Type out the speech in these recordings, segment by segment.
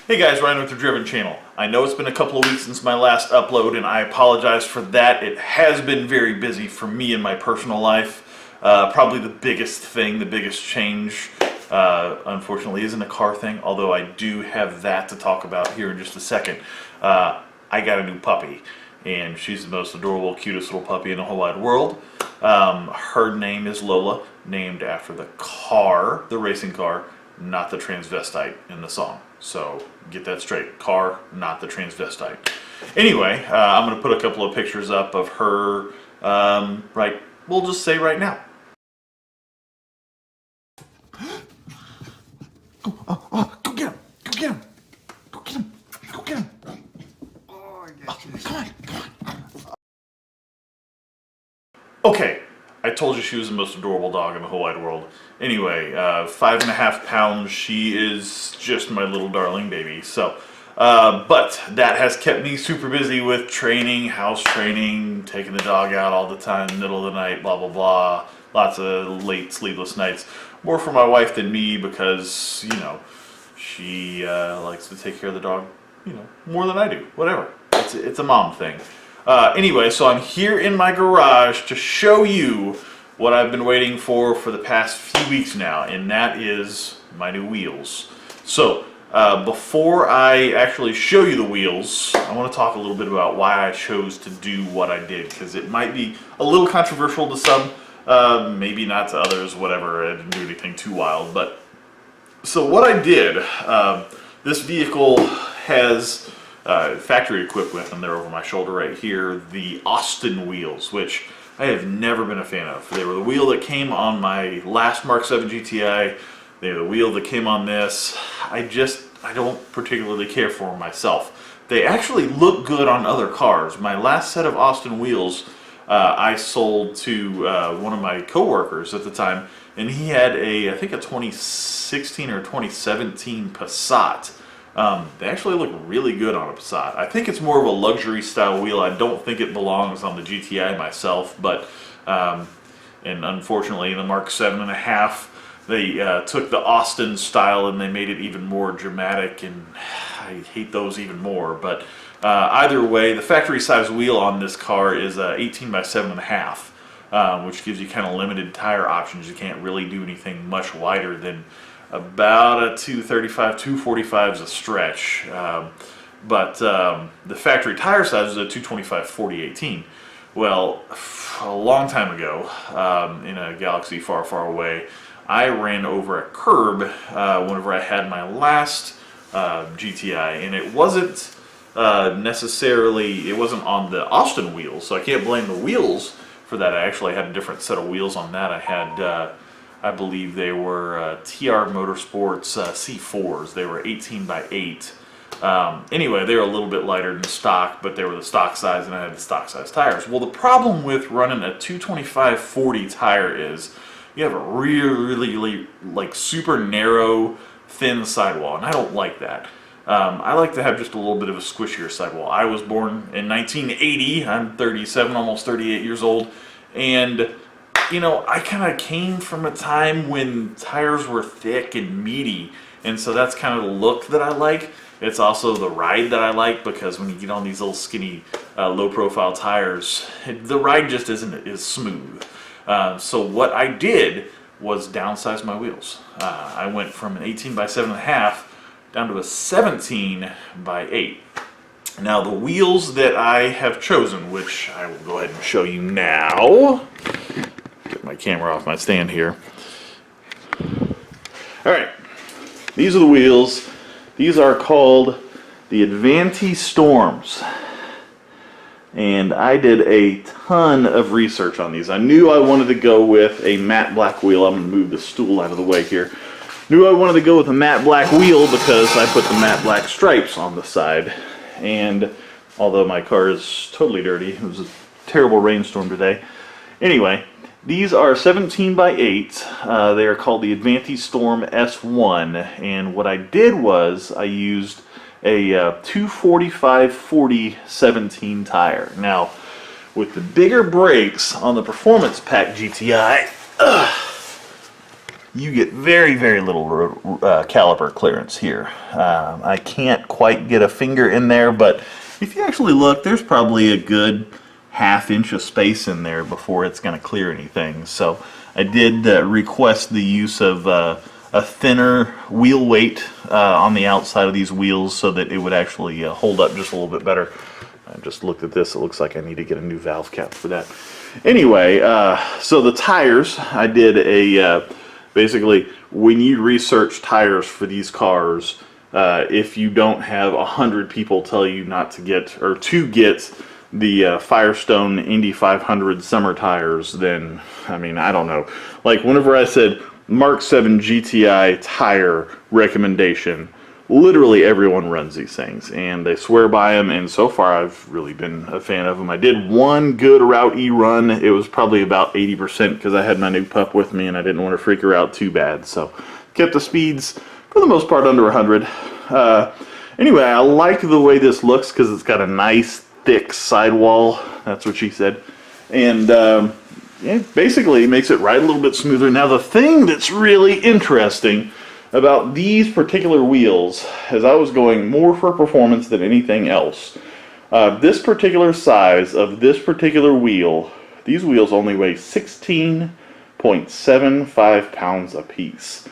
Hey guys, Ryan with the Driven channel. I know it's been a couple of weeks since my last upload and I apologize for that. It has been very busy for me in my personal life. Probably the biggest thing, the biggest change, unfortunately isn't a car thing, although I do have that to talk about here in just a second. I got a new puppy and she's the most adorable, cutest little puppy in the whole wide world. Her name is Lola, named after the car, the racing car, not the transvestite in the song. So get that straight. Car, not the transvestite. Anyway, I'm going to put a couple of pictures up of her, we'll just say right now. Go get him! Go get him! Go get him! Go get him! Oh, come on! Okay. I told you she was the most adorable dog in the whole wide world. Anyway, 5.5 pounds, she is just my little darling baby. So, but that has kept me super busy with training, house training, taking the dog out all the time, middle of the night, blah, blah, blah. Lots of late sleepless nights. More for my wife than me because, you know, she likes to take care of the dog, you know, more than I do. Whatever. It's a mom thing. Anyway, so I'm here in my garage to show you what I've been waiting for the past few weeks now, and that is my new wheels. So, before I actually show you the wheels, I want to talk a little bit about why I chose to do what I did, because it might be a little controversial to some, maybe not to others, whatever. I didn't do anything too wild, but so what I did, this vehicle has factory equipped with, and they're over my shoulder right here, the Austin wheels, which I have never been a fan of. They were the wheel that came on my last Mark 7 GTI. They were the wheel that came on this. I don't particularly care for them myself. They actually look good on other cars. My last set of Austin wheels I sold to one of my coworkers at the time, and he had I think a 2016 or 2017 Passat. They actually look really good on a Passat. I think it's more of a luxury style wheel. I don't think it belongs on the GTI myself, but and unfortunately in the Mark 7.5 they took the Austin style and they made it even more dramatic, and I hate those even more. But either way, the factory size wheel on this car is 18 by 7.5, which gives you kind of limited tire options. You can't really do anything much wider than about a 235, 245 is a stretch, but the factory tire size is a 225 4018. Well, a long time ago, in a galaxy far, far away, I ran over a curb whenever I had my last GTI, and it wasn't necessarily, it wasn't on the Austin wheels, so I can't blame the wheels for that. I actually had a different set of wheels on that. I had I believe they were TR Motorsports C4s. They were 18 by 8. Anyway, they were a little bit lighter than stock, but they were the stock size, and I had the stock size tires. Well, the problem with running a 225/40 tire is you have a really like super narrow, thin sidewall, and I don't like that. I like to have just a little bit of a squishier sidewall. I was born in 1980. I'm 37, almost 38 years old, and you know, I kind of came from a time when tires were thick and meaty, and so that's kind of the look that I like. It's also the ride that I like, because when you get on these little skinny, low-profile tires, the ride just isn't as smooth. So what I did was downsize my wheels. I went from an 18 by 7.5 down to a 17 by 8. Now the wheels that I have chosen, which I will go ahead and show you now. Get my camera off my stand here. Alright, these are the wheels. These are called the Advanti Storms. And I did a ton of research on these. I knew I wanted to go with a matte black wheel. I'm going to move the stool out of the way here. Knew I wanted to go with a matte black wheel because I put the matte black stripes on the side. And although my car is totally dirty, it was a terrible rainstorm today. Anyway, these are 17 by 8. They are called the Advanti Storm S1, and what I did was I used a 245/40 17 tire. Now, with the bigger brakes on the Performance Pack GTI, you get very, very little caliper clearance here. I can't quite get a finger in there, but if you actually look, there's probably a good ½ inch of space in there before it's going to clear anything. So I did request the use of a thinner wheel weight on the outside of these wheels so that it would actually hold up just a little bit better. I just looked at this. It looks like I need to get a new valve cap for that. Anyway, so the tires, I did a basically, when you research tires for these cars, if you don't have 100 people tell you not to get, or to get the Firestone Indy 500 summer tires, then, I mean, I don't know. Like, whenever I said Mark 7 GTI tire recommendation, literally everyone runs these things, and they swear by them, and so far I've really been a fan of them. I did one good Route E run. It was probably about 80% because I had my new pup with me, and I didn't want to freak her out too bad, so kept the speeds, for the most part, under 100. Anyway, I like the way this looks because it's got a nice, thick sidewall. That's what she said. And yeah, basically it makes it ride a little bit smoother. Now, the thing that's really interesting about these particular wheels, as I was going more for performance than anything else, this particular size of this particular wheel, these wheels only weigh 16.75 pounds a piece.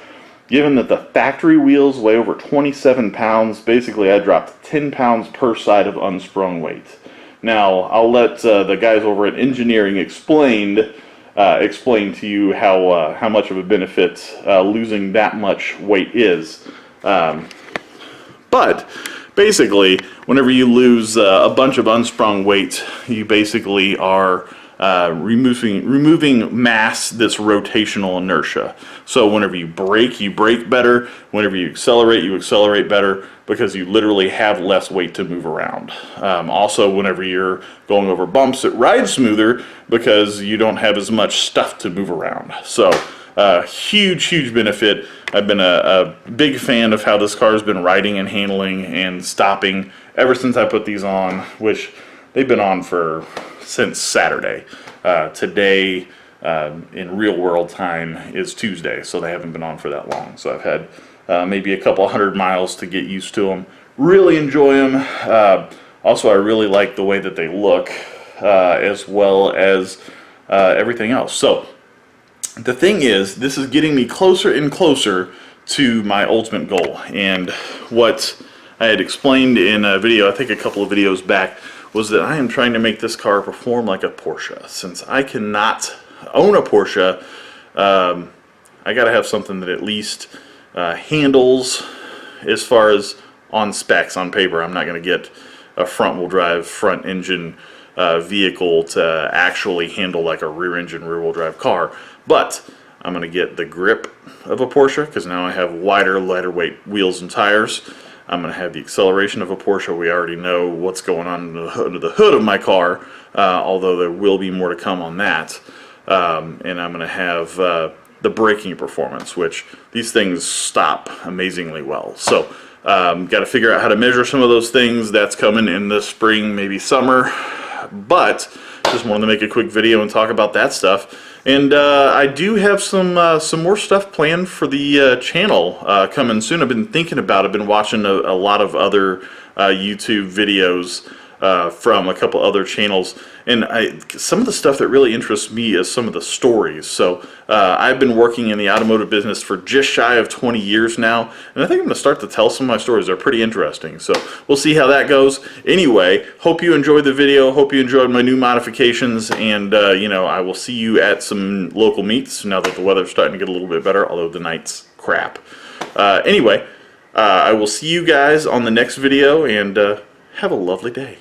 Given that the factory wheels weigh over 27 pounds, basically I dropped 10 pounds per side of unsprung weight. Now, I'll let the guys over at engineering explain to you how much of a benefit losing that much weight is. But basically, whenever you lose a bunch of unsprung weight, you basically are removing mass that's rotational inertia. So whenever you brake better. Whenever you accelerate better, because you literally have less weight to move around. Also, whenever you're going over bumps, it rides smoother because you don't have as much stuff to move around. So huge benefit. I've been a big fan of how this car has been riding and handling and stopping ever since I put these on, which they've been on since Saturday. Today, in real world time, is Tuesday, so they haven't been on for that long. So I've had maybe a couple 100 miles to get used to them. Really enjoy them. Also, I really like the way that they look, as well as everything else. So the thing is, this is getting me closer and closer to my ultimate goal. And what I had explained in a video, I think a couple of videos back, was that I am trying to make this car perform like a Porsche. Since I cannot own a Porsche, I gotta have something that at least handles, as far as on specs, on paper. I'm not gonna get a front-wheel drive, front-engine vehicle to actually handle like a rear-engine, rear-wheel drive car, but I'm gonna get the grip of a Porsche, because now I have wider, lighter weight wheels and tires. I'm going to have the acceleration of a Porsche. We already know what's going on under the hood of my car, although there will be more to come on that. And I'm going to have the braking performance, which these things stop amazingly well. So got to figure out how to measure some of those things. That's coming in the spring, maybe summer. But just wanted to make a quick video and talk about that stuff. And I do have some more stuff planned for the channel coming soon. I've been thinking about it. I've been watching a lot of other YouTube videos from a couple other channels, and some of the stuff that really interests me is some of the stories. So I've been working in the automotive business for just shy of 20 years now, and I think I'm going to start to tell some of my stories. They're pretty interesting, so we'll see how that goes. Anyway, hope you enjoyed the video. Hope you enjoyed my new modifications, and you know, I will see you at some local meets now that the weather's starting to get a little bit better, although the night's crap. Anyway, I will see you guys on the next video, and have a lovely day.